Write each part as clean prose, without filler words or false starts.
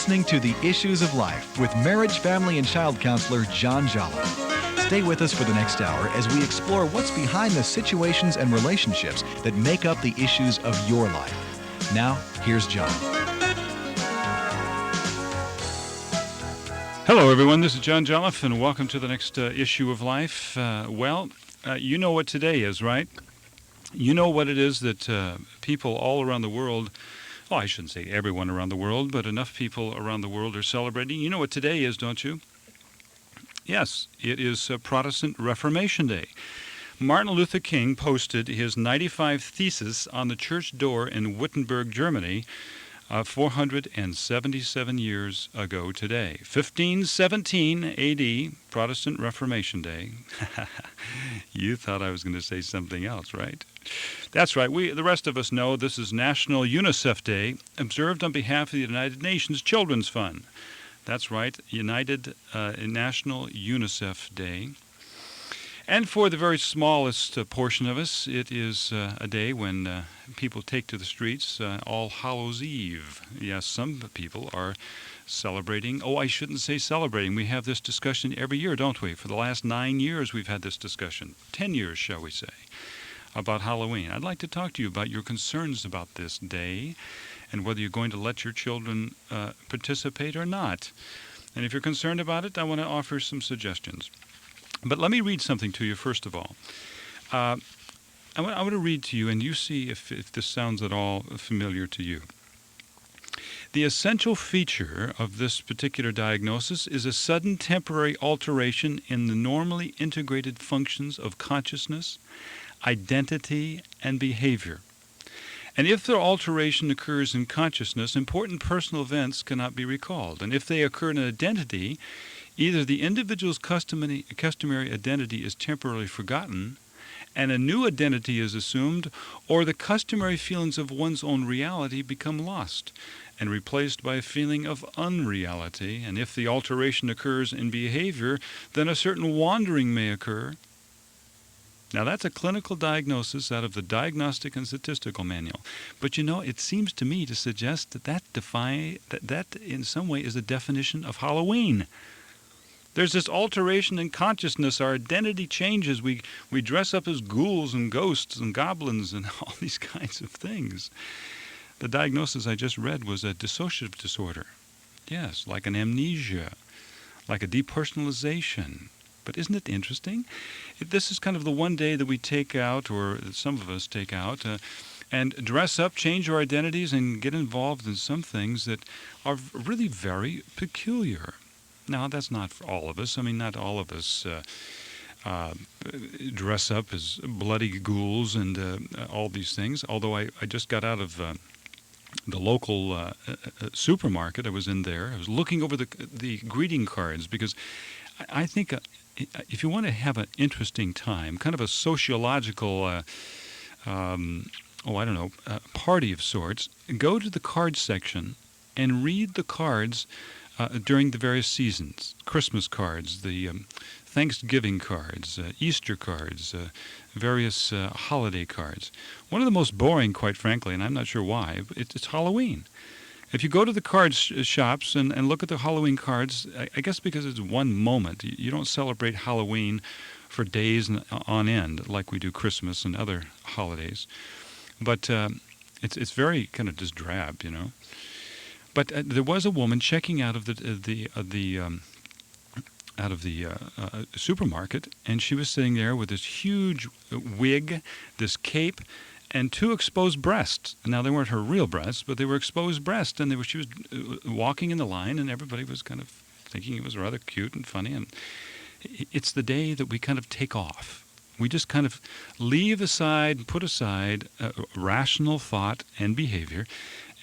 listening to The Issues of Life with marriage, family, and child counselor John Jolliffe. Stay with us for the next hour as we explore what's behind the situations and relationships that make up the issues of your life. Now, here's John. Hello, everyone. This is John Jolliffe, and welcome to the next issue of Life. You know what today is, right? You know what it is that people all around the world, I shouldn't say everyone around the world, but enough people around the world are celebrating. You know what today is, don't you? Yes, it is Protestant Reformation Day. Martin Luther King posted his 95 Theses on the church door in Wittenberg, Germany, 477 years ago today. 1517 A.D., Protestant Reformation Day. You thought I was going to say something else, right? That's right. The rest of us know this is National UNICEF Day, observed on behalf of the United Nations Children's Fund. That's right, National UNICEF Day. And for the very smallest portion of us, it is a day when people take to the streets, All Hallows Eve. Yes, some people are celebrating. I shouldn't say celebrating. We have this discussion every year, don't we? For the last 9 years, we've had this discussion. 10 years, shall we say, about Halloween. I'd like to talk to you about your concerns about this day and whether you're going to let your children participate or not. And if you're concerned about it, I want to offer some suggestions. But let me read something to you first of all. I want to read to you, and you see if this sounds at all familiar to you. The essential feature of this particular diagnosis is a sudden temporary alteration in the normally integrated functions of consciousness, identity, and behavior. And if the alteration occurs in consciousness, important personal events cannot be recalled. And if they occur in identity, either the individual's customary identity is temporarily forgotten and a new identity is assumed, or the customary feelings of one's own reality become lost and replaced by a feeling of unreality. And if the alteration occurs in behavior, then a certain wandering may occur. Now, that's a clinical diagnosis out of the Diagnostic and Statistical Manual. But it seems to me to suggest that in some way is a definition of Halloween. There's this alteration in consciousness. Our identity changes. We dress up as ghouls and ghosts and goblins and all these kinds of things. The diagnosis I just read was a dissociative disorder. Yes, like an amnesia, like a depersonalization. But isn't it interesting? This is kind of the one day that we take out, or some of us take out, and dress up, change our identities, and get involved in some things that are really very peculiar. Now, that's not for all of us. I mean, not all of us dress up as bloody ghouls and all these things, although I just got out of the local supermarket. I was in there. I was looking over the greeting cards because I think if you want to have an interesting time, kind of a sociological, party of sorts, go to the card section and read the cards during the various seasons. Christmas cards, the Thanksgiving cards, Easter cards, various holiday cards. One of the most boring, quite frankly, and I'm not sure why, it's Halloween. If you go to the card shops and look at the Halloween cards, I guess because it's one moment. You don't celebrate Halloween for days on end like we do Christmas and other holidays. But it's very kind of just drab, But there was a woman checking out of the supermarket, and she was sitting there with this huge wig, this cape, and 2 exposed breasts. Now, they weren't her real breasts, but they were exposed breasts, and she was walking in the line, and everybody was kind of thinking it was rather cute and funny. And it's the day that we kind of take off. We just kind of leave aside, put aside rational thought and behavior,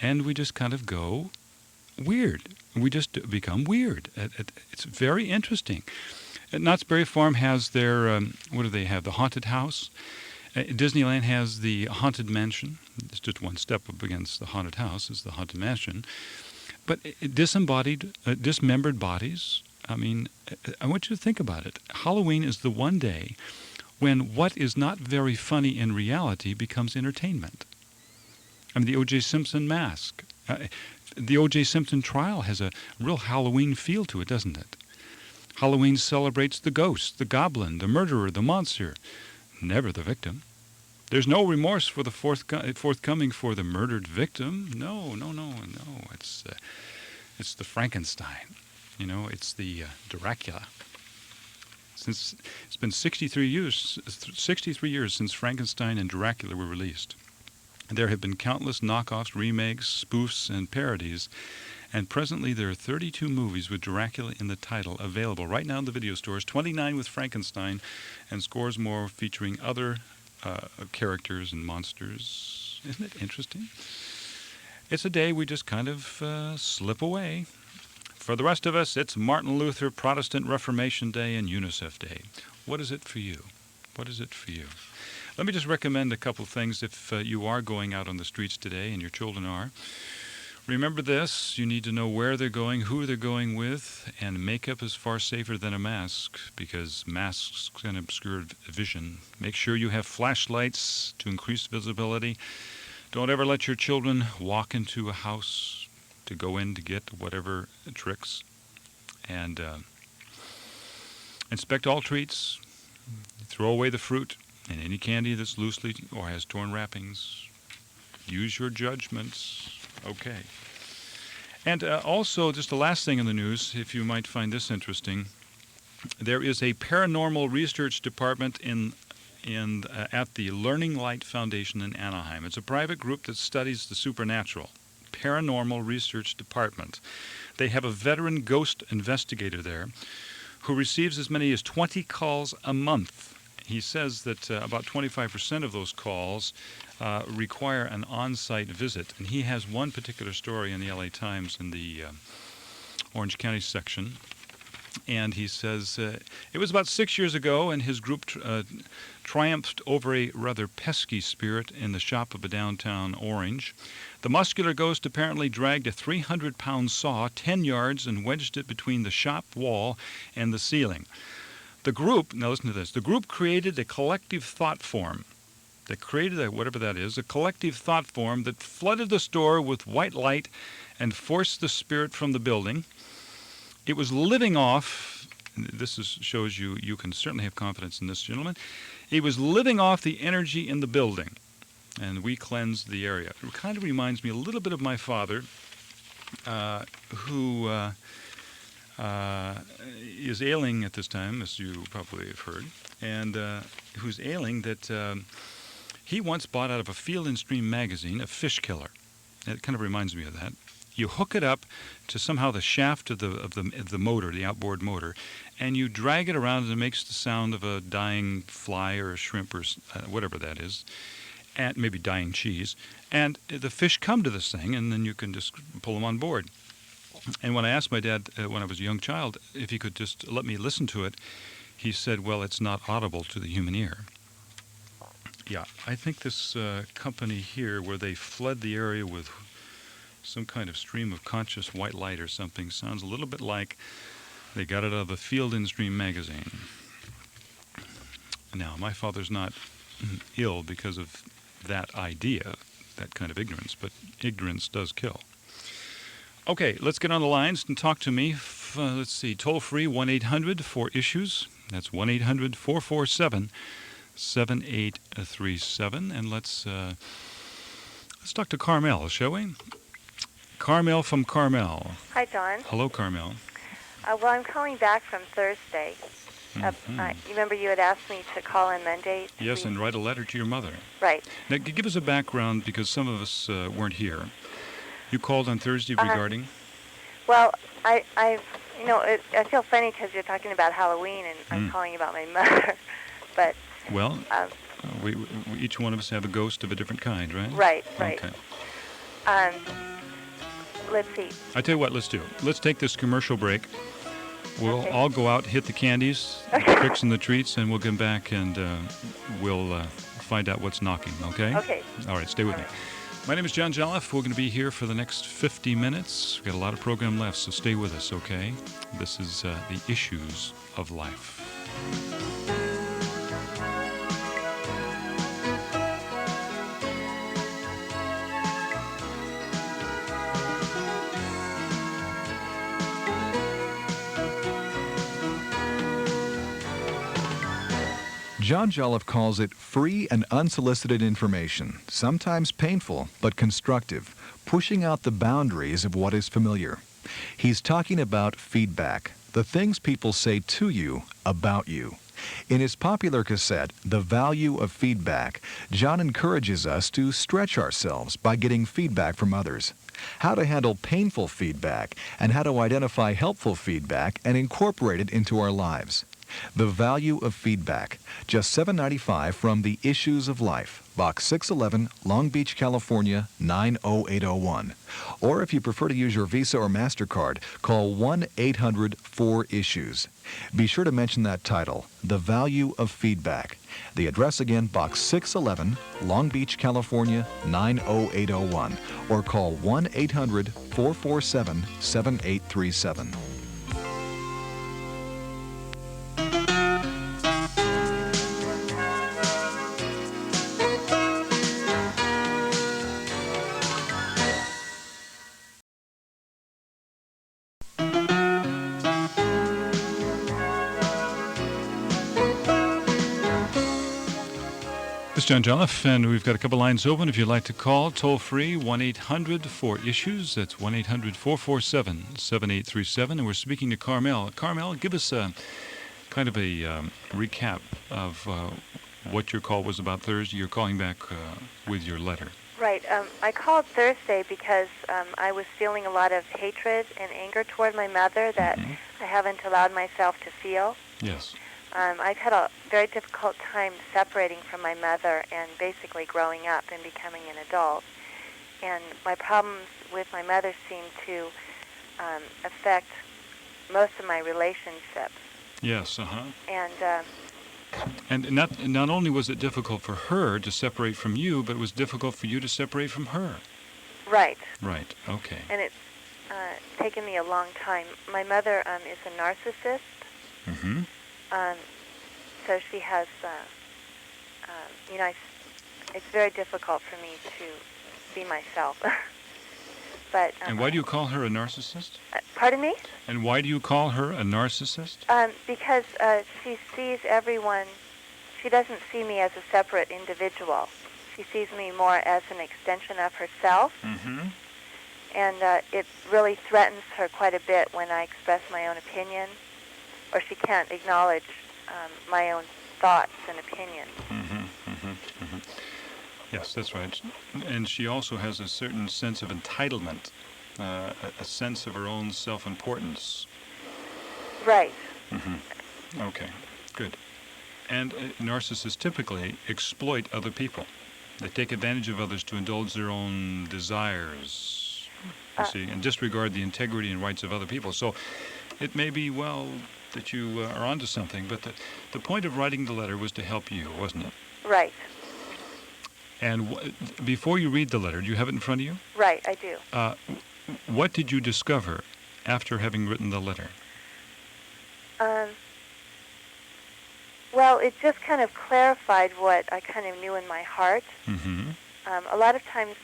and we just kind of go weird. We just become weird. It's very interesting. Knott's Berry Farm has their, what do they have, the haunted house. Disneyland has the haunted mansion. It's just one step up against the haunted house is the haunted mansion. But dismembered bodies, I mean, I want you to think about it. Halloween is the one day when what is not very funny in reality becomes entertainment. I mean, the O.J. Simpson mask. The O.J. Simpson trial has a real Halloween feel to it, doesn't it? Halloween celebrates the ghost, the goblin, the murderer, the monster, never the victim. There's no remorse for the forthcoming for the murdered victim. No. It's the Frankenstein. It's the Dracula. Since it's been 63 years since Frankenstein and Dracula were released. There have been countless knockoffs, remakes, spoofs, and parodies, and presently there are 32 movies with Dracula in the title available right now in the video stores, 29 with Frankenstein, and scores more featuring other characters and monsters. Isn't it interesting? It's a day we just kind of slip away. For the rest of us, it's Martin Luther Protestant Reformation Day and UNICEF Day. What is it for you? What is it for you? Let me just recommend a couple things if you are going out on the streets today and your children are. Remember this, you need to know where they're going, who they're going with, and makeup is far safer than a mask because masks can obscure vision. Make sure you have flashlights to increase visibility. Don't ever let your children walk into a house to go in to get whatever tricks. And inspect all treats. Throw away the fruit and any candy that's loosely or has torn wrappings. Use your judgments. Okay. And also, just the last thing in the news, if you might find this interesting, there is a paranormal research department at the Learning Light Foundation in Anaheim. It's a private group that studies the supernatural. Paranormal Research Department. They have a veteran ghost investigator there who receives as many as 20 calls a month. He says that about 25% of those calls require an on-site visit, and he has one particular story in the LA Times in the Orange County section. And he says it was about 6 years ago, and his group triumphed over a rather pesky spirit in the shop of a downtown Orange. The muscular ghost apparently dragged a 300-pound saw 10 yards and wedged it between the shop wall and the ceiling. The group, now listen to this, the group created a collective thought form. They created whatever that is, a collective thought form that flooded the store with white light and forced the spirit from the building. It was living off, shows you can certainly have confidence in this gentleman. It was living off the energy in the building, and we cleansed the area. It kind of reminds me a little bit of my father, who is ailing at this time, as you probably have heard, and who's ailing that he once bought out of a Field and Stream magazine a fish killer. It kind of reminds me of that. You hook it up to somehow the shaft of the motor, the outboard motor, and you drag it around and it makes the sound of a dying fly or a shrimp or whatever that is, and maybe dying cheese. And the fish come to this thing, and then you can just pull them on board. And when I asked my dad when I was a young child if he could just let me listen to it, he said, well, it's not audible to the human ear. Yeah, I think this company here, where they flood the area with some kind of stream of conscious white light or something, sounds a little bit like they got it out of the Field and Stream magazine. Now, my father's not ill because of that idea, that kind of ignorance, but ignorance does kill. Okay, let's get on the lines and talk to me. Let's see, toll-free 1-800-4-ISSUES. That's 1-800-447-7837. And let's talk to Carmel, shall we? Carmel from Carmel. Hi, John. Hello, Carmel. Well, I'm calling back from Thursday. You remember you had asked me to call in Monday? Yes, and write a letter to your mother. Right. Now, give us a background, because some of us weren't here. You called on Thursday regarding? Well, I feel funny because you're talking about Halloween, and I'm calling about my mother. But well, we each one of us have a ghost of a different kind, right? Right. Okay. Let's see. I tell you what, let's do. Let's take this commercial break. We'll all go out, hit the candies, the tricks and the treats, and we'll come back and we'll find out what's knocking, okay? Okay. All right, stay with me. My name is John Jolliffe. We're going to be here for the next 50 minutes. We've got a lot of program left, so stay with us, okay? This is the Issues of Life. John Jolliffe calls it free and unsolicited information, sometimes painful but constructive, pushing out the boundaries of what is familiar. He's talking about feedback, the things people say to you about you. In his popular cassette, The Value of Feedback, John encourages us to stretch ourselves by getting feedback from others. How to handle painful feedback and how to identify helpful feedback and incorporate it into our lives. The Value of Feedback, just $7.95 from The Issues of Life, Box 611, Long Beach, California, 90801. Or if you prefer to use your Visa or MasterCard, call 1-800-4ISSUES. Be sure to mention that title, The Value of Feedback. The address again, Box 611, Long Beach, California, 90801. Or call 1-800-447-7837. This is John Jolliffe, and we've got a couple lines open. If you'd like to call, toll free, 1-800-4ISSUES. That's 1-800-447-7837. And we're speaking to Carmel. Carmel, give us a kind of a recap of what your call was about Thursday. You're calling back with your letter. Right. I called Thursday because I was feeling a lot of hatred and anger toward my mother that I haven't allowed myself to feel. Yes. I've had a very difficult time separating from my mother and basically growing up and becoming an adult. And my problems with my mother seem to affect most of my relationships. Yes, And And not only was it difficult for her to separate from you, but it was difficult for you to separate from her. right. Right, okay. And it's taken me a long time. My mother is a narcissist. Mm-hmm. So she has, it's very difficult for me to be myself. But And why do you call her a narcissist? pardon me? And why do you call her a narcissist? Because she sees everyone. She doesn't see me as a separate individual. She sees me more as an extension of herself. Mm-hmm. And it really threatens her quite a bit when I express my own opinion, or she can't acknowledge my own thoughts and opinions. Mm-hmm, mm-hmm, mm-hmm. Yes, that's right. And she also has a certain sense of entitlement, a sense of her own self-importance. Right. Mm-hmm. Okay, good. And narcissists typically exploit other people. They take advantage of others to indulge their own desires, you see, and disregard the integrity and rights of other people. So it may be, well, that you are onto something, but the point of writing the letter was to help you, wasn't it? Right. And before you read the letter, do you have it in front of you? Right, I do. What did you discover after having written the letter? Well, it just kind of clarified what I kind of knew in my heart. Mm-hmm. A lot of times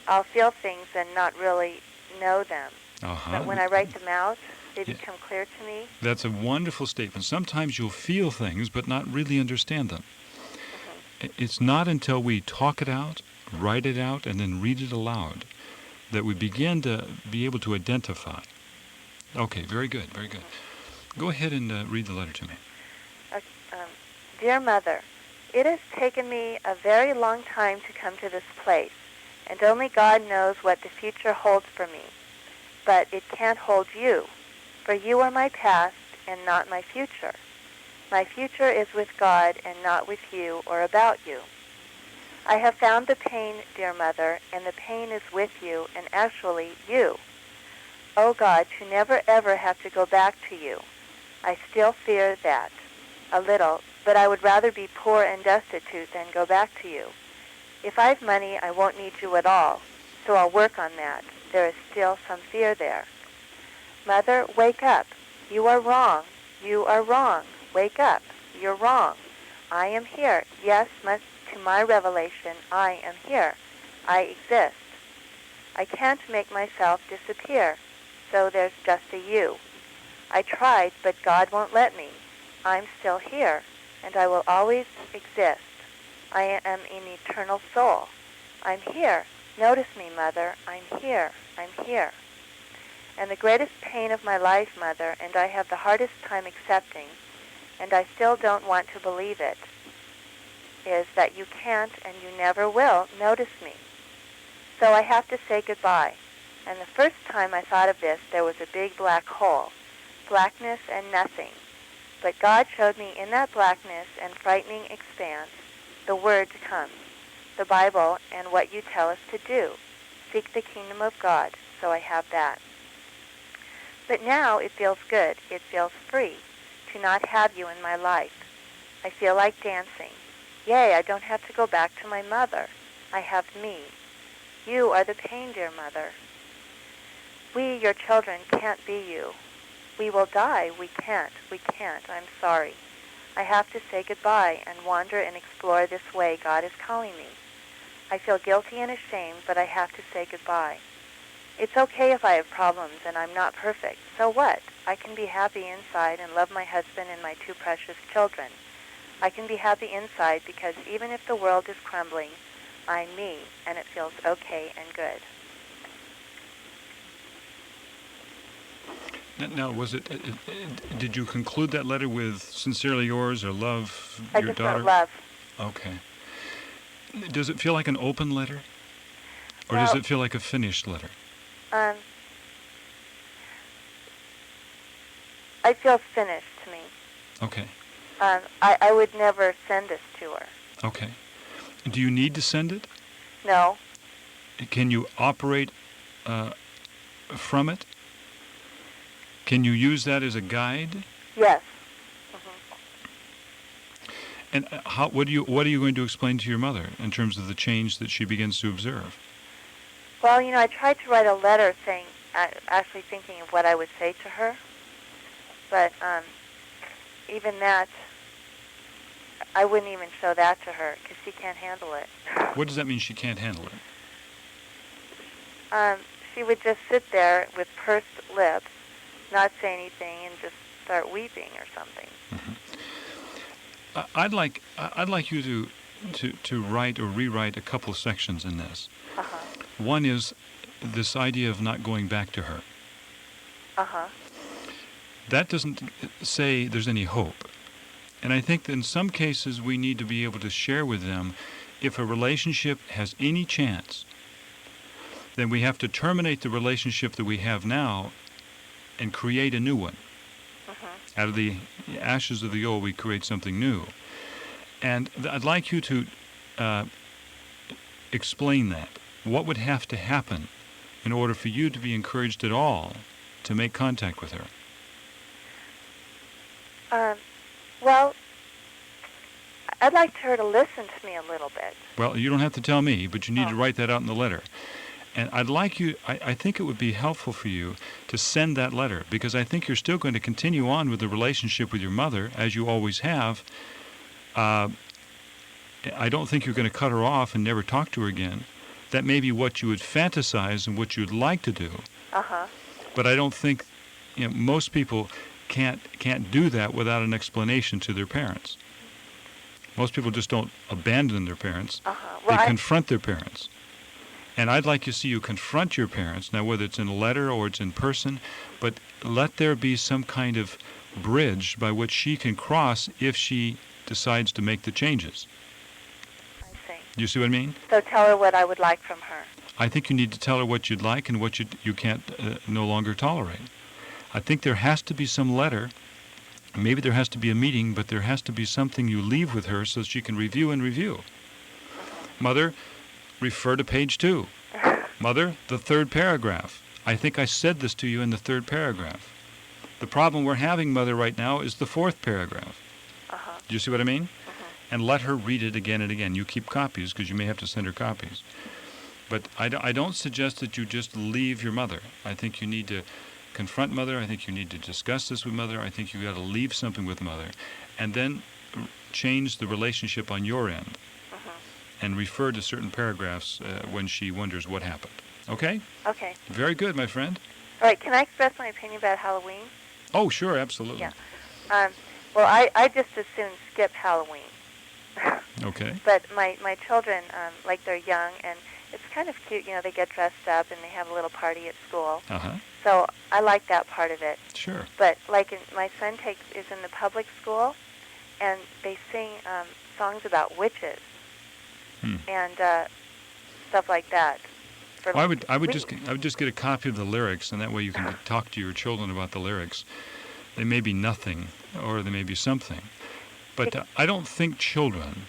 I'll feel things and not really know them. Uh-huh. But when I write them out, they become clear to me. That's a wonderful statement. Sometimes you'll feel things but not really understand them. Mm-hmm. It's not until we talk it out, write it out, and then read it aloud that we begin to be able to identify. Okay, very good, very good. Go ahead and read the letter to me. Dear Mother, it has taken me a very long time to come to this place, and only God knows what the future holds for me. But it can't hold you, for you are my past and not my future. My future is with God and not with you or about you. I have found the pain, dear Mother, and the pain is with you and actually you. Oh God, to never ever have to go back to you. I still fear that, a little, but I would rather be poor and destitute than go back to you. If I've money, I won't need you at all, so I'll work on that. There is still some fear there. Mother, wake up. You are wrong. You are wrong. Wake up. You're wrong. I am here. Yes, to my revelation, I am here. I exist. I can't make myself disappear, so there's just a you. I tried, but God won't let me. I'm still here. and I will always exist. I am an eternal soul. I'm here. Notice me, Mother. I'm here. I'm here. And the greatest pain of my life, Mother, and I have the hardest time accepting, and I still don't want to believe it, is that you can't and you never will notice me. So I have to say goodbye. And the first time I thought of this, there was a big black hole, blackness and nothing. But God showed me in that blackness and frightening expanse the Word comes, the Bible, and what you tell us to do. Seek the kingdom of God. So I have that. But now it feels good. It feels free to not have you in my life. I feel like dancing. Yay, I don't have to go back to my mother. I have me. You are the pain, dear Mother. We, your children, can't be you. We will die. We can't. We can't. I'm sorry. I have to say goodbye and wander and explore this way God is calling me. I feel guilty and ashamed, but I have to say goodbye. It's okay if I have problems and I'm not perfect. So what? I can be happy inside and love my husband and my two precious children. I can be happy inside because even if the world is crumbling, I'm me, and it feels okay and good. Now, was it? Did you conclude that letter with "Sincerely yours" or "Love I your just daughter"? wrote love. Okay. Does it feel like an open letter, or Well, does it feel like a finished letter? I feel finished to me. Okay. I would never send this to her. Okay. Do you need to send it? No. Can you operate from it? Can you use that as a guide? Yes. And what are you going to explain to your mother in terms of the change that she begins to observe? Well, I tried to write a letter saying, actually thinking of what I would say to her, but even that, I wouldn't even show that to her because she can't handle it. What does that mean, she can't handle it? She would just sit there with pursed lips, not say anything, and just start weeping or something. Mm-hmm. I'd like you to write or rewrite a couple of sections in this. Uh-huh. One is this idea of not going back to her. Uh-huh. That doesn't say there's any hope. And I think that in some cases we need to be able to share with them if a relationship has any chance, then we have to terminate the relationship that we have now and create a new one. Out of the ashes of the old, we create something new. And I'd like you to explain that. What would have to happen in order for you to be encouraged at all to make contact with her? Well, I'd like her to listen to me a little bit. Well, you don't have to tell me, but you need to write that out in the letter. And I'd like you, I think it would be helpful for you to send that letter, because I think you're still going to continue on with the relationship with your mother, as you always have. I don't think you're going to cut her off and never talk to her again. That may be what you would fantasize and what you'd like to do. Uh-huh. But I don't think, most people can't do that without an explanation to their parents. Most people just don't abandon their parents. Uh-huh. Well, they confront their parents. And I'd like to see you confront your parents, now whether it's in a letter or it's in person, but let there be some kind of bridge by which she can cross if she decides to make the changes. I see. Do you see what I mean? So tell her what I would like from her. I think you need to tell her what you'd like and what you can't no longer tolerate. I think there has to be some letter. Maybe there has to be a meeting, but there has to be something you leave with her so she can review and review. Mother, refer to page 2. Mother, the third paragraph. I think I said this to you in the third paragraph. The problem we're having, Mother, right now is the fourth paragraph. Uh-huh. Do you see what I mean? And let her read it again and again. You keep copies because you may have to send her copies. But I don't suggest that you just leave your mother. I think you need to confront Mother. I think you need to discuss this with Mother. I think you've got to leave something with Mother. And then change the relationship on your end. And refer to certain paragraphs when she wonders what happened. Okay? Okay. Very good, my friend. All right. Can I express my opinion about Halloween? Oh, sure, absolutely. Yeah. Well, I just as soon skip Halloween. Okay. But my children, like they're young, and it's kind of cute. You know, they get dressed up and they have a little party at school. Uh-huh. So I like that part of it. Sure. But like my son is in the public school, and they sing songs about witches and stuff like that. Well, I would just get a copy of the lyrics, and that way you can talk to your children about the lyrics. They may be nothing, or they may be something. But I don't think children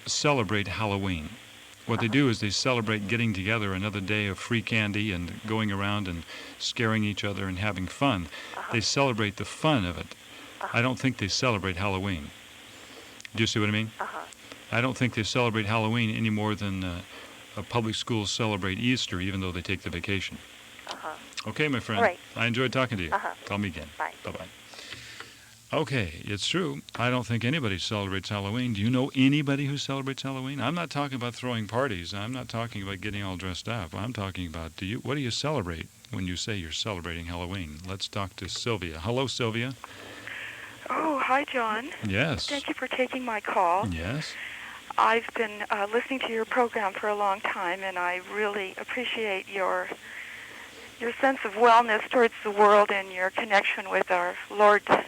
celebrate Halloween. What they do is they celebrate getting together another day of free candy and going around and scaring each other and having fun. They celebrate the fun of it. I don't think they celebrate Halloween. Do you see what I mean? I don't think they celebrate Halloween any more than public schools celebrate Easter, even though they take the vacation. Okay, my friend. All right. I enjoyed talking to you. Call me again. Bye. Bye-bye. Okay, it's true. I don't think anybody celebrates Halloween. Do you know anybody who celebrates Halloween? I'm not talking about throwing parties. I'm not talking about getting all dressed up. I'm talking about what do you celebrate when you say you're celebrating Halloween? Let's talk to Sylvia. Hello, Sylvia. Oh, hi, John. Yes. Thank you for taking my call. Yes. I've been listening to your program for a long time, and I really appreciate your sense of wellness towards the world and your connection with our Lord and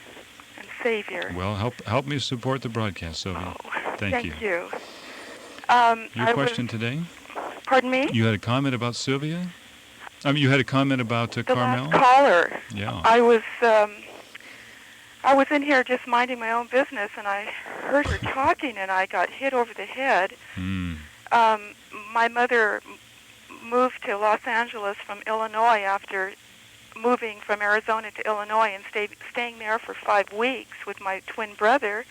Savior. Well, help me support the broadcast, Sylvia. Oh, Thank you. Your question today? Pardon me? You had a comment about Sylvia? I mean, you had a comment about Carmel? The last caller. Yeah. I was in here just minding my own business, and I heard her talking, and I got hit over the head. My mother moved to Los Angeles from Illinois after moving from Arizona to Illinois and staying there for 5 weeks with my twin brother.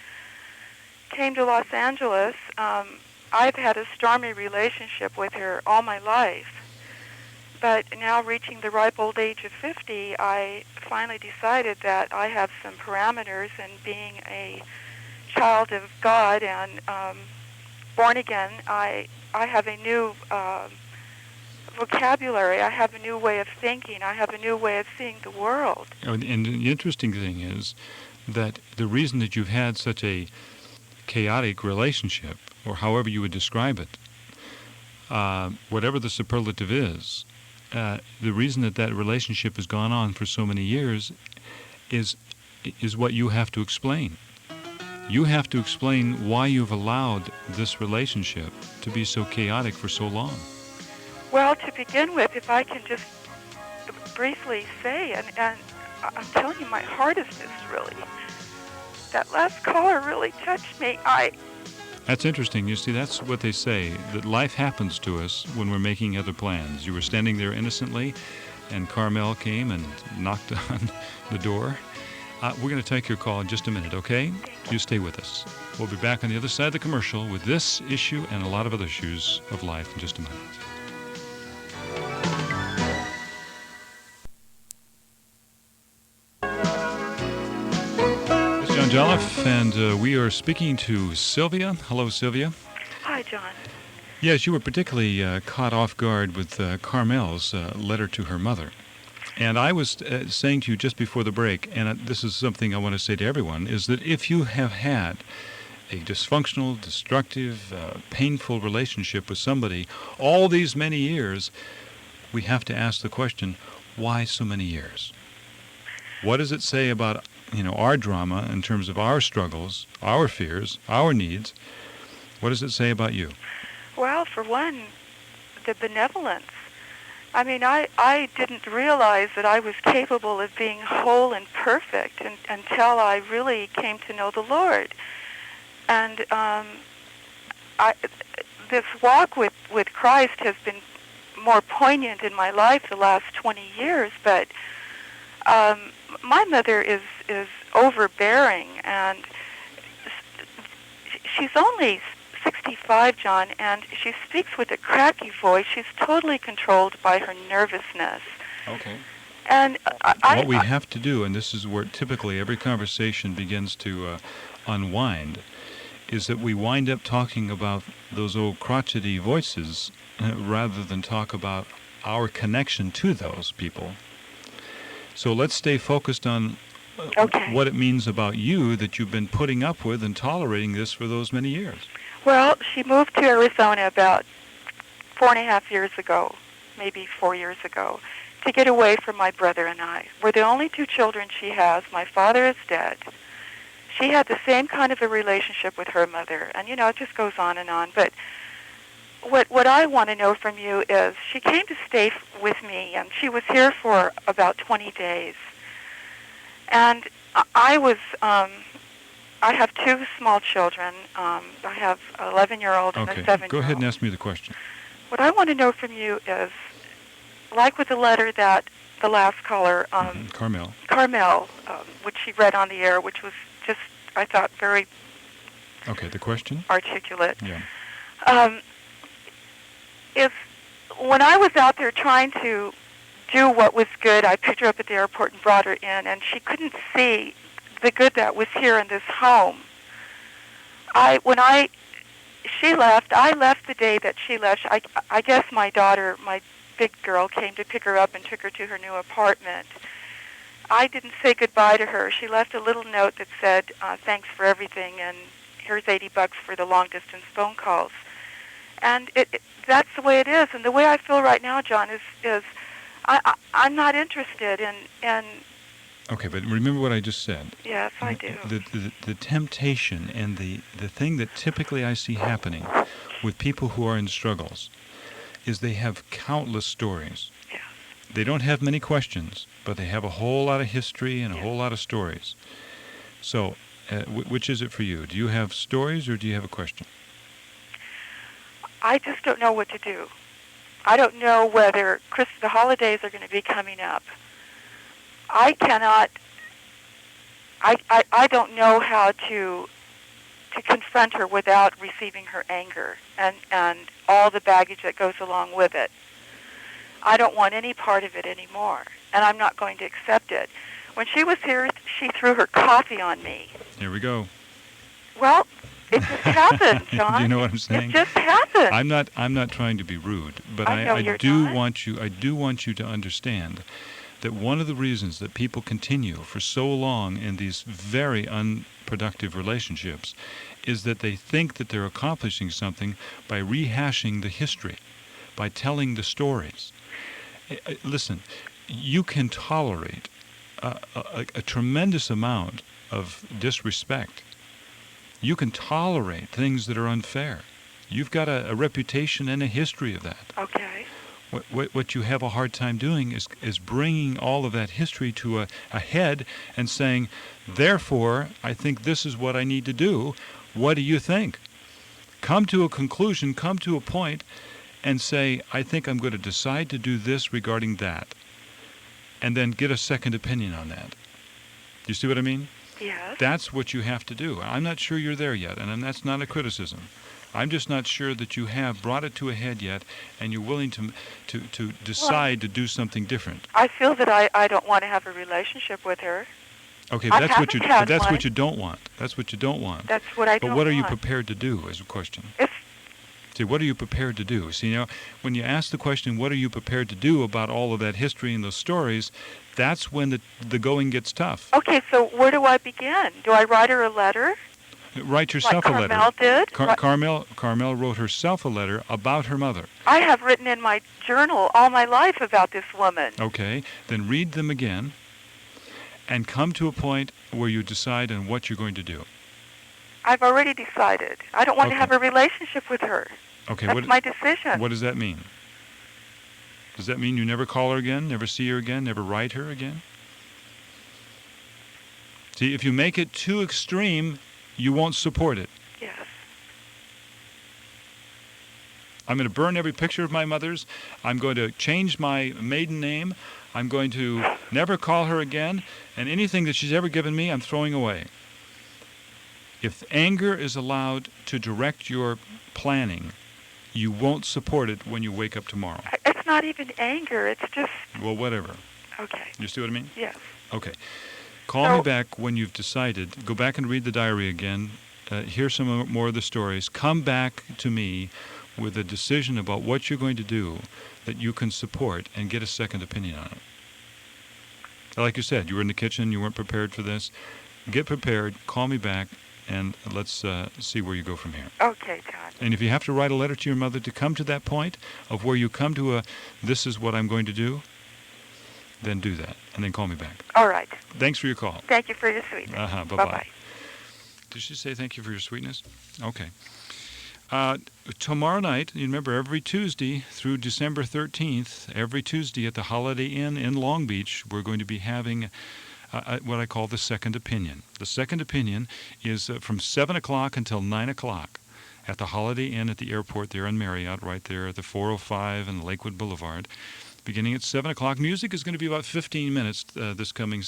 Came to Los Angeles. I've had a stormy relationship with her all my life. But now reaching the ripe old age of 50, I finally decided that I have some parameters, and being a child of God and born again, I have a new vocabulary. I have a new way of thinking. I have a new way of seeing the world. And the interesting thing is that the reason that you've had such a chaotic relationship, or however you would describe it, whatever the superlative is, the reason that relationship has gone on for so many years is what you have to explain. You have to explain why you've allowed this relationship to be so chaotic for so long. Well, to begin with, if I can just briefly say, and I'm telling you, my heart is just really, that last caller really touched me. That's interesting. You see, that's what they say, that life happens to us when we're making other plans. You were standing there innocently, and Carmel came and knocked on the door. We're going to take your call in just a minute, okay? You stay with us. We'll be back on the other side of the commercial with this issue and a lot of other issues of life in just a minute. Jolliffe, and we are speaking to Sylvia. Hello, Sylvia. Hi, John. Yes, you were particularly caught off guard with Carmel's letter to her mother. And I was saying to you just before the break, and this is something I want to say to everyone, is that if you have had a dysfunctional, destructive, painful relationship with somebody all these many years, we have to ask the question, why so many years? What does it say about our drama in terms of our struggles, our fears, our needs? What does it say about you? Well, for one, the benevolence. I mean, I didn't realize that I was capable of being whole and perfect until I really came to know the Lord. And this walk with Christ has been more poignant in my life the last 20 years, but my mother is overbearing, and she's only 65, John, and she speaks with a cracky voice. She's totally controlled by her nervousness. Okay. And what we have to do, and this is where typically every conversation begins to unwind, is that we wind up talking about those old crotchety voices rather than talk about our connection to those people. So let's stay focused on Okay. what it means about you that you've been putting up with and tolerating this for those many years. Well, she moved to Arizona about 4.5 years ago, maybe 4 years ago, to get away from my brother and I. We're the only two children she has. My father is dead. She had the same kind of a relationship with her mother, and it just goes on and on. But what I want to know from you is, she came to stay with me, and she was here for about 20 days. And I have two small children. I have an 11-year-old and a 7-year-old. Go ahead and ask me the question. What I want to know from you is, like with the letter that the last caller, Carmel, which she read on the air, which was just, I thought, very the question? articulate. Yeah. If when I was out there trying to do what was good, I picked her up at the airport and brought her in, and she couldn't see the good that was here in this home. She left. I left the day that she left. I guess my daughter, my big girl, came to pick her up and took her to her new apartment. I didn't say goodbye to her. She left a little note that said, thanks for everything, and here's $80 for the long-distance phone calls. And that's the way it is. And the way I feel right now, John, is I'm not interested in. Okay, but remember what I just said. Yes, I do. The temptation and the thing that typically I see happening with people who are in struggles is they have countless stories. Yes. They don't have many questions, but they have a whole lot of history and a Yes. whole lot of stories. So, which is it for you? Do you have stories or do you have a question? I just don't know what to do. I don't know whether the holidays are going to be coming up. I cannot. I don't know how to confront her without receiving her anger and all the baggage that goes along with it. I don't want any part of it anymore, and I'm not going to accept it. When she was here, she threw her coffee on me. Here we go. Well, it just happened, John. Do you know what I'm saying? It just happened. I'm not trying to be rude, but I know I you're do not. want you to understand that one of the reasons that people continue for so long in these very unproductive relationships is that they think that they're accomplishing something by rehashing the history, by telling the stories. Listen, you can tolerate a tremendous amount of disrespect. You can tolerate things that are unfair. You've got a reputation and a history of that. Okay. What you have a hard time doing is bringing all of that history to a head and saying, therefore, I think this is what I need to do. What do you think? Come to a conclusion, come to a point, and say, I think I'm going to decide to do this regarding that. And then get a second opinion on that. Do you see what I mean? Yes. That's what you have to do. I'm not sure you're there yet, and that's not a criticism. I'm just not sure that you have brought it to a head yet, and you're willing to decide to do something different. I feel that I don't want to have a relationship with her. Okay, I that's what you. haven't had But that's one. what you don't want. That's what you don't want. That's what I don't But what are you want. prepared to do? Is a question. If See, what are you prepared to do? See, when you ask the question, what are you prepared to do about all of that history and those stories, that's when the going gets tough. Okay, so where do I begin? Do I write her a letter? Write yourself like a letter. Carmel did? Carmel wrote herself a letter about her mother. I have written in my journal all my life about this woman. Okay, then read them again and come to a point where you decide on what you're going to do. I've already decided. I don't want to Okay. have a relationship with her. Okay, That's my decision. What does that mean? Does that mean you never call her again, never see her again, never write her again? See, if you make it too extreme, you won't support it. Yes. I'm going to burn every picture of my mother's. I'm going to change my maiden name. I'm going to never call her again. And anything that she's ever given me, I'm throwing away. If anger is allowed to direct your planning, you won't support it when you wake up tomorrow. It's not even anger. It's just... Well, whatever. Okay. You see what I mean? Yes. Okay. Call me back when you've decided. Go back and read the diary again. Hear some more of the stories. Come back to me with a decision about what you're going to do that you can support and get a second opinion on it. like you said, you were in the kitchen, you weren't prepared for this. Get prepared, call me back, and let's see where you go from here. Okay, John. And if you have to write a letter to your mother to come to that point of where you come to this is what I'm going to do, then do that, and then call me back. All right. Thanks for your call. Thank you for your sweetness. Bye-bye. Bye-bye. Did she say thank you for your sweetness? Okay. Tomorrow night, you remember every Tuesday through December 13th, every Tuesday at the Holiday Inn in Long Beach, we're going to be having what I call the Second Opinion. The Second Opinion is from 7 o'clock until 9 o'clock at the Holiday Inn at the airport there in Marriott, right there at the 405 and Lakewood Boulevard. Beginning at 7 o'clock. Music is going to be about 15 minutes this coming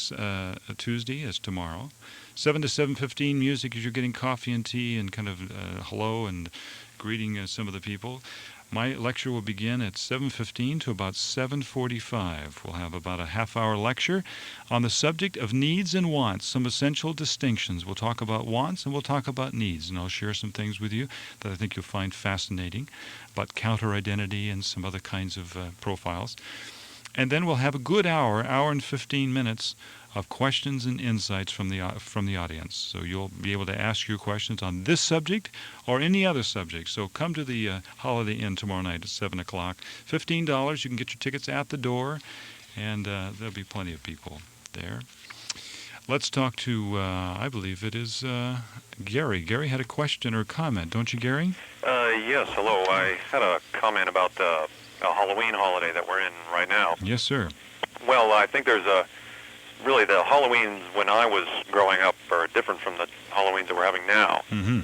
Tuesday, as tomorrow. 7 to 7:15 music as you're getting coffee and tea and kind of hello and greeting some of the people. My lecture will begin at 7:15 to about 7:45. We'll have about a half-hour lecture on the subject of needs and wants, some essential distinctions. We'll talk about wants and we'll talk about needs, and I'll share some things with you that I think you'll find fascinating about counter-identity and some other kinds of profiles. And then we'll have a good hour and 15 minutes of questions and insights from the audience. So you'll be able to ask your questions on this subject or any other subject. So come to the Holiday Inn tomorrow night at 7 o'clock. $15. You can get your tickets at the door, and there'll be plenty of people there. Let's talk to, I believe it is Gary. Gary had a question or comment, don't you, Gary? Yes, hello. I had a comment about a Halloween holiday that we're in right now. Yes, sir. Well, I think there's really the Halloweens when I was growing up are different from the Halloweens that we're having now. Mm-hmm.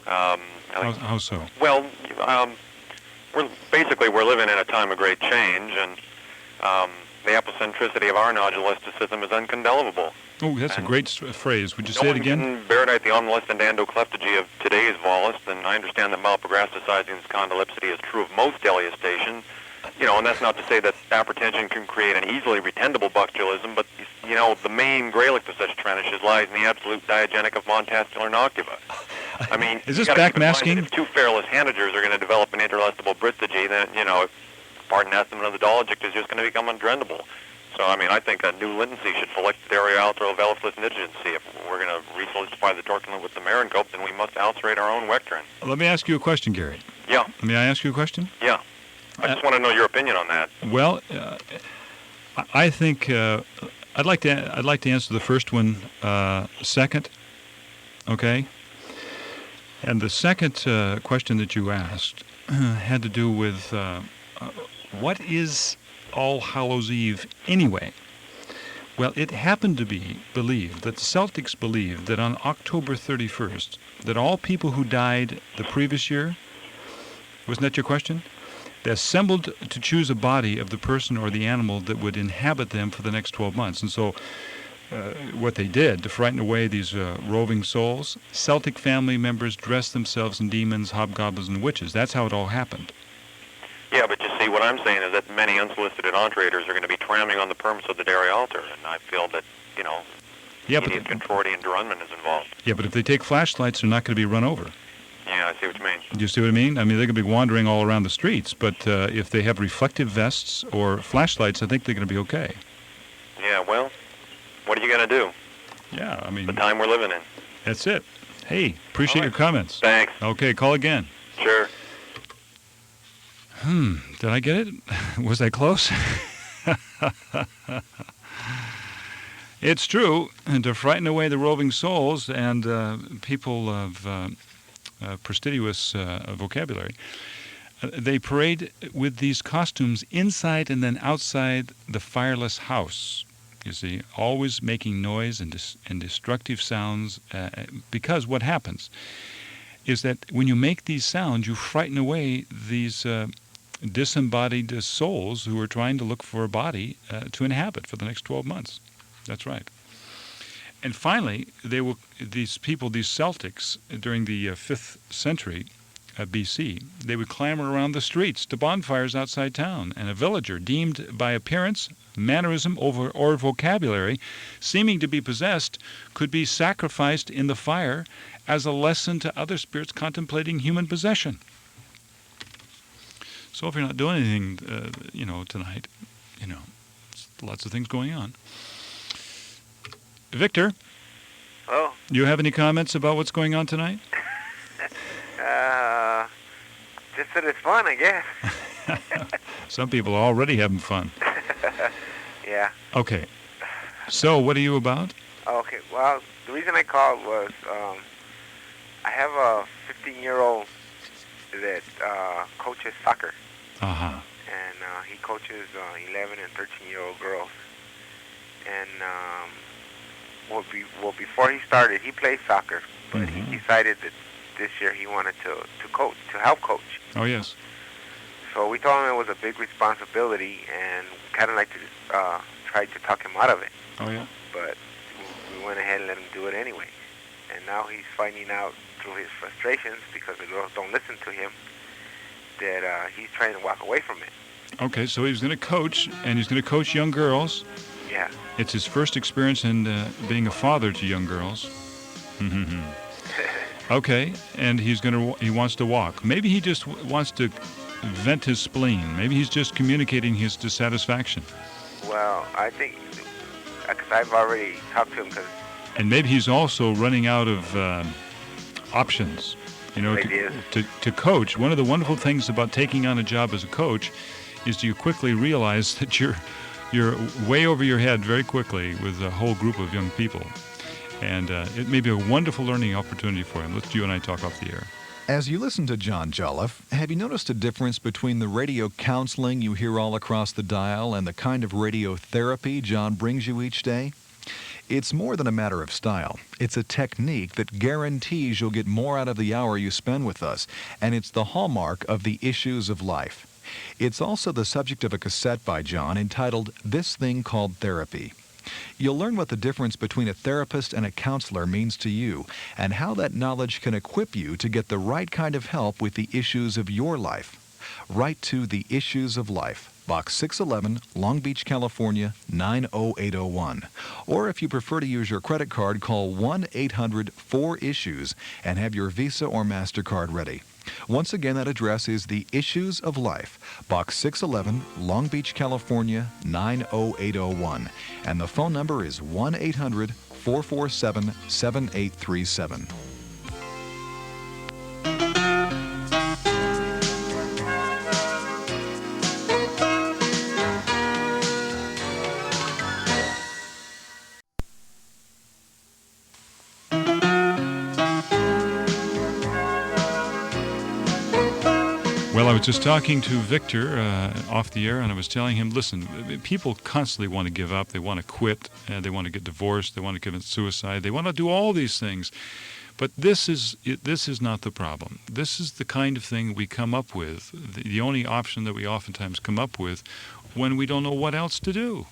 How so? Well, we're living in a time of great change, and the epicentricity of our nodulisticism is uncondemnable. Oh, that's a great phrase. Would you say it again? No one can bear the omnolist and andocleptogy of today's volist, and I understand that malprograsticizing condylepsity is true of most eliostations. And that's not to say that hypertension can create an easily retendable buctulism, but, the main grelic of such trenishes lies in the absolute diagenic of montastular noctiva. I mean, is this backmasking? If two ferrulous hanagers are going to develop an interlestible bristhagy, then, pardon estimate of the dologic is just going to become undrendable. So, I think a new lintency should select the areoalteroveliflus nidigency. If we're going to resolidify the torculent with the marincope, then we must ulcerate our own vectorin. Let me ask you a question, Gary. Yeah. May I ask you a question? Yeah. I just want to know your opinion on that. Well, I think I'd like to answer the first one second. Okay. And the second question that you asked had to do with what is All Hallows Eve anyway? Well, it happened to be believed that the Celtics believed that on October 31st, that all people who died the previous year, wasn't that your question? They assembled to choose a body of the person or the animal that would inhabit them for the next 12 months. And so what they did to frighten away these roving souls, Celtic family members dressed themselves in demons, hobgoblins, and witches. That's how it all happened. Yeah, but you see, what I'm saying is that many unsolicited entrators are going to be tramming on the perms of the dairy altar, and I feel that, idiot contorti and Durunman is involved. Yeah, but if they take flashlights, they're not going to be run over. Yeah, I see what you mean. Do you see what I mean? They're going to be wandering all around the streets, but if they have reflective vests or flashlights, I think they're going to be okay. Yeah, well, what are you going to do? Yeah, the time we're living in. That's it. Hey, appreciate your comments. Thanks. Okay, call again. Sure. Did I get it? Was I close? It's true, and to frighten away the roving souls and people of prestigious vocabulary, they parade with these costumes inside and then outside the fireless house. You see, always making noise and destructive sounds, because what happens is that when you make these sounds, you frighten away these disembodied souls who are trying to look for a body to inhabit for the next 12 months. That's right. And finally, these Celtics, during the 5th century BC, they would clamor around the streets to bonfires outside town, and a villager deemed by appearance, mannerism, or vocabulary, seeming to be possessed, could be sacrificed in the fire as a lesson to other spirits contemplating human possession. So if you're not doing anything, tonight, lots of things going on. Victor, Oh, you have any comments about what's going on tonight? just that it's fun, I guess. Some people are already having fun. Yeah. Okay. So, what are you about? Okay, well, the reason I called was I have a 15-year-old that coaches soccer, Uh-huh. and he coaches 11 and 13-year-old girls. And before he started, he played soccer, but he decided that this year he wanted to coach, to help coach. Oh, yes. So we told him it was a big responsibility, and kind of like to try to talk him out of it. Oh, yeah. But we went ahead and let him do it anyway. And now he's finding out through his frustrations, because the girls don't listen to him, that he's trying to walk away from it. Okay, so he's going to coach, and he's going to coach young girls. Yeah. It's his first experience in being a father to young girls. Okay, and he wants to walk. Maybe he just wants to vent his spleen. Maybe he's just communicating his dissatisfaction. Well, I think, because I've already talked to him, And maybe he's also running out of options. You know, to coach. One of the wonderful things about taking on a job as a coach is you quickly realize that you're way over your head very quickly with a whole group of young people. And it may be a wonderful learning opportunity for him. Let's you and I talk off the air. As you listen to John Jolliffe, have you noticed a difference between the radio counseling you hear all across the dial and the kind of radio therapy John brings you each day? It's more than a matter of style. It's a technique that guarantees you'll get more out of the hour you spend with us, and it's the hallmark of the issues of life. It's also the subject of a cassette by John entitled This Thing Called Therapy. You'll learn what the difference between a therapist and a counselor means to you, and how that knowledge can equip you to get the right kind of help with the issues of your life. Write to The Issues of Life, Box 611, Long Beach, California, 90801. Or if you prefer to use your credit card, call 1-800-4ISSUES and have your Visa or MasterCard ready. Once again, that address is The Issues of Life, Box 611, Long Beach, California, 90801. And the phone number is 1-800-447-7837. Well, I was just talking to Victor off the air, and I was telling him, listen, people constantly want to give up. They want to quit. They want to get divorced. They want to commit suicide. They want to do all these things. But this is not the problem. This is the kind of thing we come up with, the only option that we oftentimes come up with when we don't know what else to do.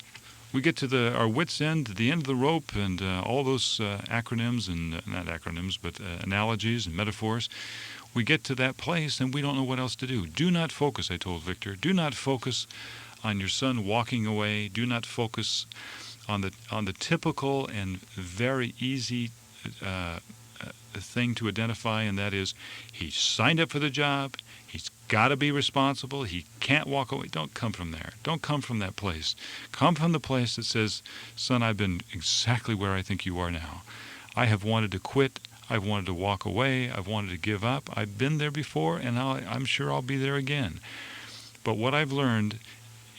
We get to our wits' end, the end of the rope, and all those acronyms, and not acronyms, but analogies and metaphors. We get to that place and we don't know what else to do. Do not focus, I told Victor. Do not focus on your son walking away. Do not focus on the typical and very easy thing to identify, and that is he signed up for the job. He's got to be responsible. He can't walk away. Don't come from there. Don't come from that place. Come from the place that says, son, I've been exactly where I think you are now. I have wanted to quit. I've wanted to walk away. I've wanted to give up. I've been there before, and I'm sure I'll be there again. But what I've learned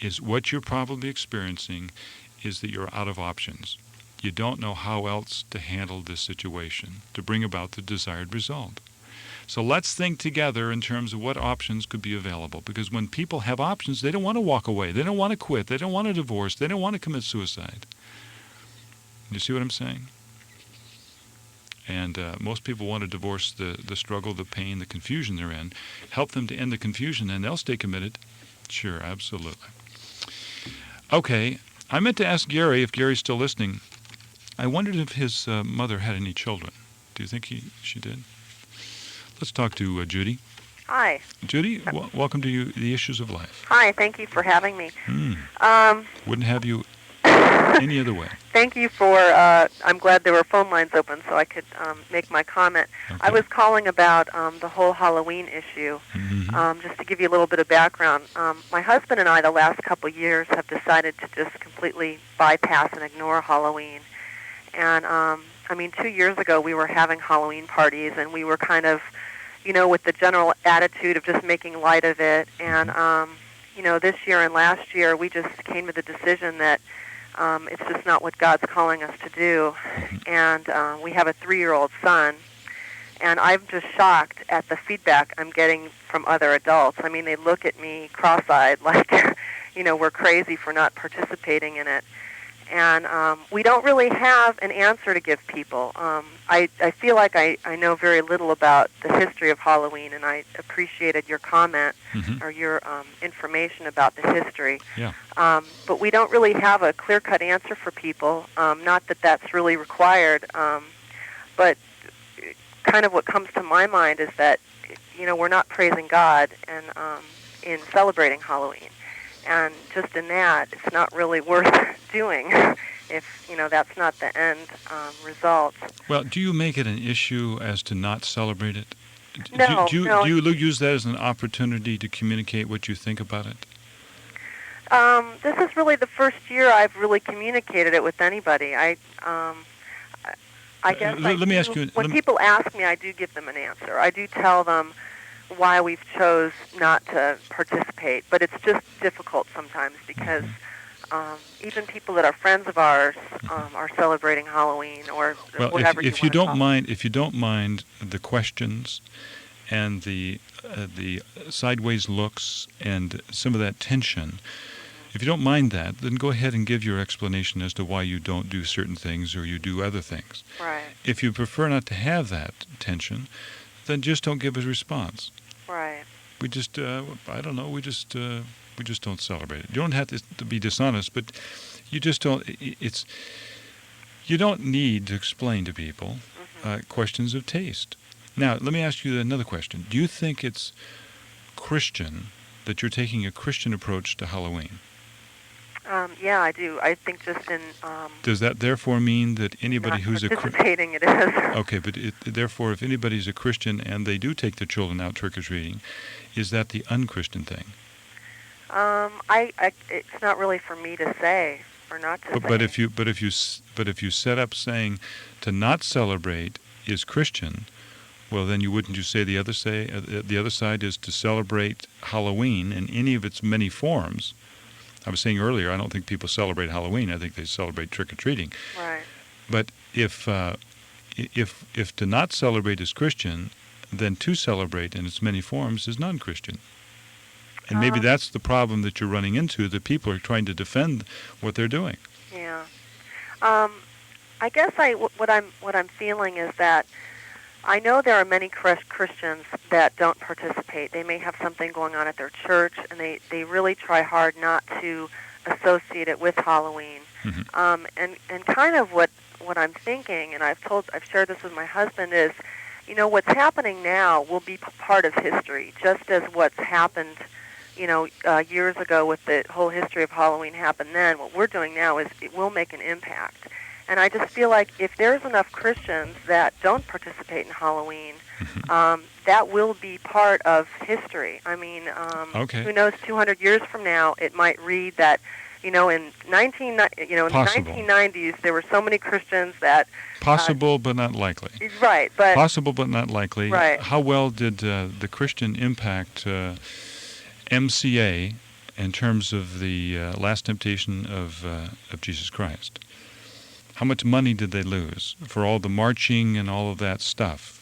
is what you're probably experiencing is that you're out of options. You don't know how else to handle this situation to bring about the desired result. So let's think together in terms of what options could be available. Because when people have options, they don't want to walk away. They don't want to quit. They don't want to divorce. They don't want to commit suicide. You see what I'm saying? And most people want to divorce the struggle, the pain, the confusion they're in. Help them to end the confusion, and they'll stay committed. Sure, absolutely. Okay, I meant to ask Gary, if Gary's still listening, I wondered if his mother had any children. Do you think she did? Let's talk to Judy. Hi. Judy, welcome to The Issues of Life. Hi, thank you for having me. Wouldn't have you any other way. Thank you for, I'm glad there were phone lines open so I could make my comment. Okay. I was calling about the whole Halloween issue, just to give you a little bit of background. My husband and I, the last couple of years, have decided to just completely bypass and ignore Halloween. And, 2 years ago we were having Halloween parties, and we were kind of, with the general attitude of just making light of it. And, this year and last year we just came to the decision that it's just not what God's calling us to do. And we have a 3-year-old son, and I'm just shocked at the feedback I'm getting from other adults. I mean, they look at me cross-eyed like, we're crazy for not participating in it. And we don't really have an answer to give people. I feel like I know very little about the history of Halloween, and I appreciated your comment or your information about the history. Yeah. But we don't really have a clear-cut answer for people. Not that that's really required, but kind of what comes to my mind is that, we're not praising God and in celebrating Halloween. And just in that, it's not really worth doing if, that's not the end result. Well, do you make it an issue as to not celebrate it? No, Do no. you use that as an opportunity to communicate what you think about it? This is really the first year I've really communicated it with anybody. I guess let me ask you. When people ask me, I do give them an answer. I do tell them why we've chose not to participate, but it's just difficult sometimes because even people that are friends of ours are celebrating Halloween or whatever. If you don't mind the questions and the sideways looks and some of that tension, if you don't mind that, then go ahead and give your explanation as to why you don't do certain things or you do other things. Right. If you prefer not to have that tension, then just don't give a response. Right. We just, I don't know, we just don't celebrate it. You don't have to be dishonest, but you just don't, you don't need to explain to people questions of taste. Now, let me ask you another question. Do you think it's Christian that you're taking a Christian approach to Halloween? Yeah, I do. I think just in... Does that therefore mean that anybody who's participating, it is. Okay, but therefore, if anybody's a Christian and they do take their children out trick-or-treating, is that the unchristian thing? It's not really for me to say or not to say. But if you set up saying to not celebrate is Christian, well, then wouldn't you say the other side is to celebrate Halloween in any of its many forms? I was saying earlier, I don't think people celebrate Halloween. I think they celebrate trick-or-treating. Right. But if to not celebrate is Christian, then to celebrate in its many forms is non-Christian. And maybe that's the problem that you're running into, that people are trying to defend what they're doing. Yeah. I guess what I'm feeling is that I know there are many Christians that don't participate. They may have something going on at their church, and they really try hard not to associate it with Halloween. And kind of what I'm thinking, and I've shared this with my husband, is, what's happening now will be part of history, just as what's happened, years ago with the whole history of Halloween happened then. What we're doing now is it will make an impact. And I just feel like if there's enough Christians that don't participate in Halloween, that will be part of history. I mean, who knows, 200 years from now, it might read that, in the 1990s, there were so many Christians that... Possible, but not likely. Right, but... Possible, but not likely. Right. How well did the Christian impact MCA in terms of the last temptation of Jesus Christ? How much money did they lose for all the marching and all of that stuff?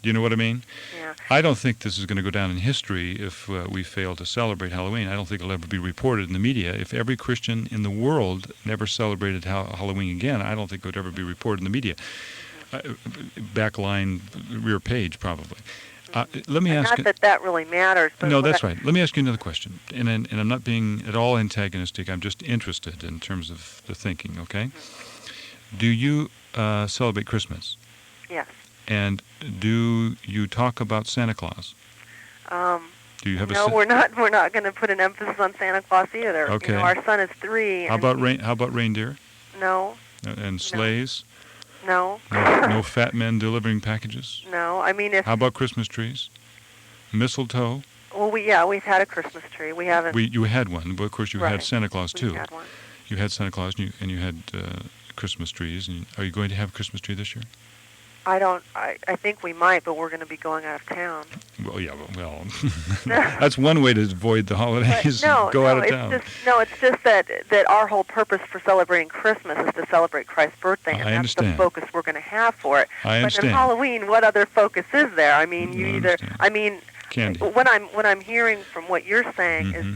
Do you know what I mean? Yeah. I don't think this is going to go down in history if we fail to celebrate Halloween. I don't think it'll ever be reported in the media. If every Christian in the world never celebrated Halloween again, I don't think it would ever be reported in the media. Backline, rear page, probably. Let me ask. Not that really matters. But no, that's right. Let me ask you another question, and I'm not being at all antagonistic. I'm just interested in terms of the thinking. Okay. Do you celebrate Christmas? Yes. And do you talk about Santa Claus? Do you have no, we're not going to put an emphasis on Santa Claus either. Okay. Our son is 3. How about reindeer? No. And sleighs? No. No fat men delivering packages? No. I mean, if... How about Christmas trees? Mistletoe? Well, we've had a Christmas tree. We haven't... You had one, but of course you had Santa Claus too. We had one. You had Santa Claus and you had Christmas trees. And are you going to have a Christmas tree this year? I think we might, but we're going to be going out of town. Well, yeah, well, that's one way to avoid the holidays. Go out of town. It's just that our whole purpose for celebrating Christmas is to celebrate Christ's birthday, and that's the focus we're going to have for it. I understand. But in Halloween, what other focus is there? I mean, Candy. What I'm hearing from what you're saying is,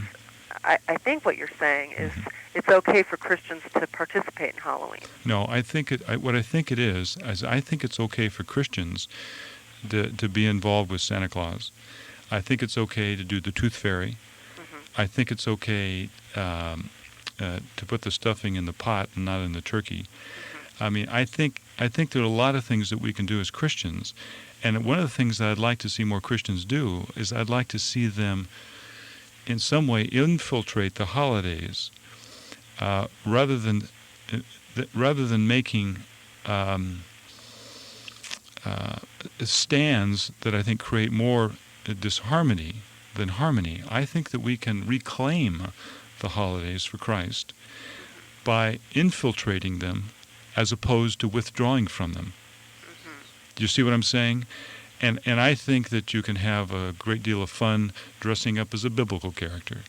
I think what you're saying is it's okay for Christians to participate in Halloween. No, what I think it is I think it's okay for Christians to be involved with Santa Claus. I think it's okay to do the Tooth Fairy. I think it's okay to put the stuffing in the pot and not in the turkey. I mean, I think there are a lot of things that we can do as Christians, and one of the things that I'd like to see more Christians do is I'd like to see them in some way infiltrate the holidays rather than making stands that I think create more disharmony than harmony. I think that we can reclaim the holidays for Christ by infiltrating them as opposed to withdrawing from them. Do you see what I'm saying? And I think that you can have a great deal of fun dressing up as a biblical character.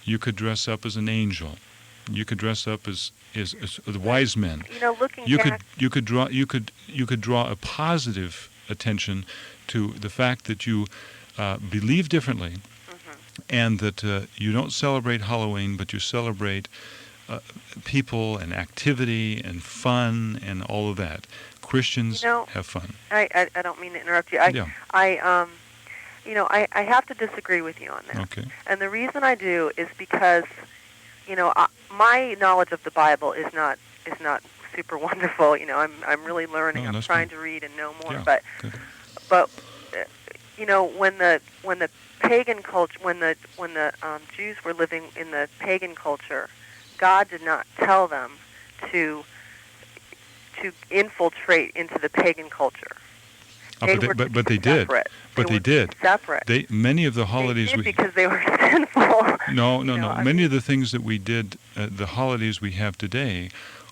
You could dress up as an angel. You could dress up as the wise men. You could draw a positive attention to the fact that you believe differently, and that you don't celebrate Halloween, but you celebrate people and activity and fun and all of that. Christians have fun. I don't mean to interrupt you. I have to disagree with you on that. Okay. And the reason I do is because, my knowledge of the Bible is not super wonderful. I'm really learning. I'm trying to read and know more. Yeah, but when the pagan culture, when the Jews were living in the pagan culture, God did not tell them to infiltrate into the pagan culture. But they did. But they did. Separate. Many of the holidays they did because they were sinful. No. Many of the things that we did, the holidays we have today,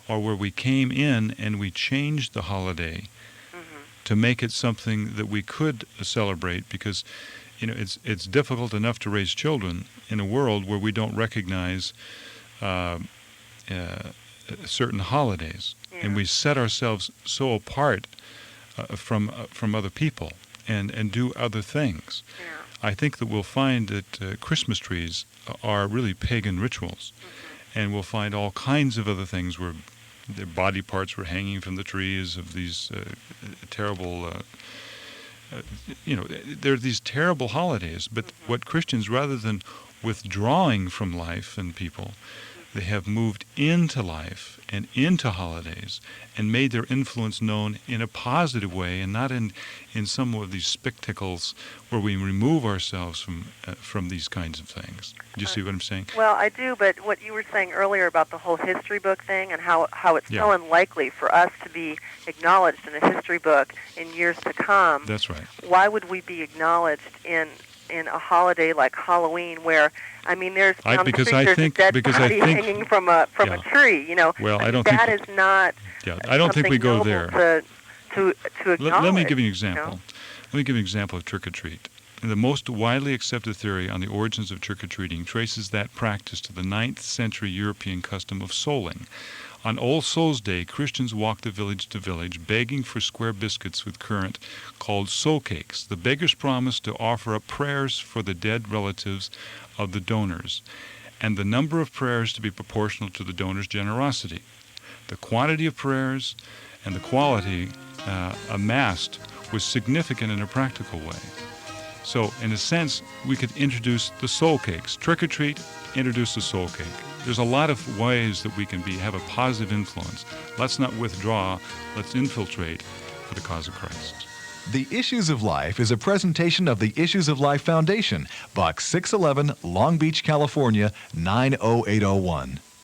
are where we came in and we changed the holiday to make it something that we could celebrate, because it's difficult enough to raise children in a world where we don't recognize certain holidays, and we set ourselves so apart from other people and do other things. I think that we'll find that Christmas trees are really pagan rituals, and we'll find all kinds of other things where their body parts were hanging from the trees of these terrible there are these terrible holidays. But what Christians, rather than withdrawing from life and people, they have moved into life and into holidays and made their influence known in a positive way, and not in some of these spectacles where we remove ourselves from these kinds of things. Do you see what I'm saying? Well, I do, but what you were saying earlier about the whole history book thing and how it's so unlikely for us to be acknowledged in a history book in years to come. That's right. Why would we be acknowledged in a holiday like Halloween, where there's a dead body hanging from a tree, Well, I don't think that is not. Yeah, I don't think we go there. To acknowledge. Let me give you an example. Let me give you an example of trick or treat. The most widely accepted theory on the origins of trick or treating traces that practice to the 9th century European custom of souling. On All Souls' Day, Christians walked the village to village, begging for square biscuits with currant called soul cakes. The beggars promised to offer up prayers for the dead relatives of the donors, and the number of prayers to be proportional to the donor's generosity. The quantity of prayers and the quality amassed was significant in a practical way. So, in a sense, we could introduce the soul cakes. Trick or treat, introduce the soul cake. There's a lot of ways that we can have a positive influence. Let's not withdraw. Let's infiltrate for the cause of Christ. The Issues of Life is a presentation of the Issues of Life Foundation, Box 611, Long Beach, California, 90801.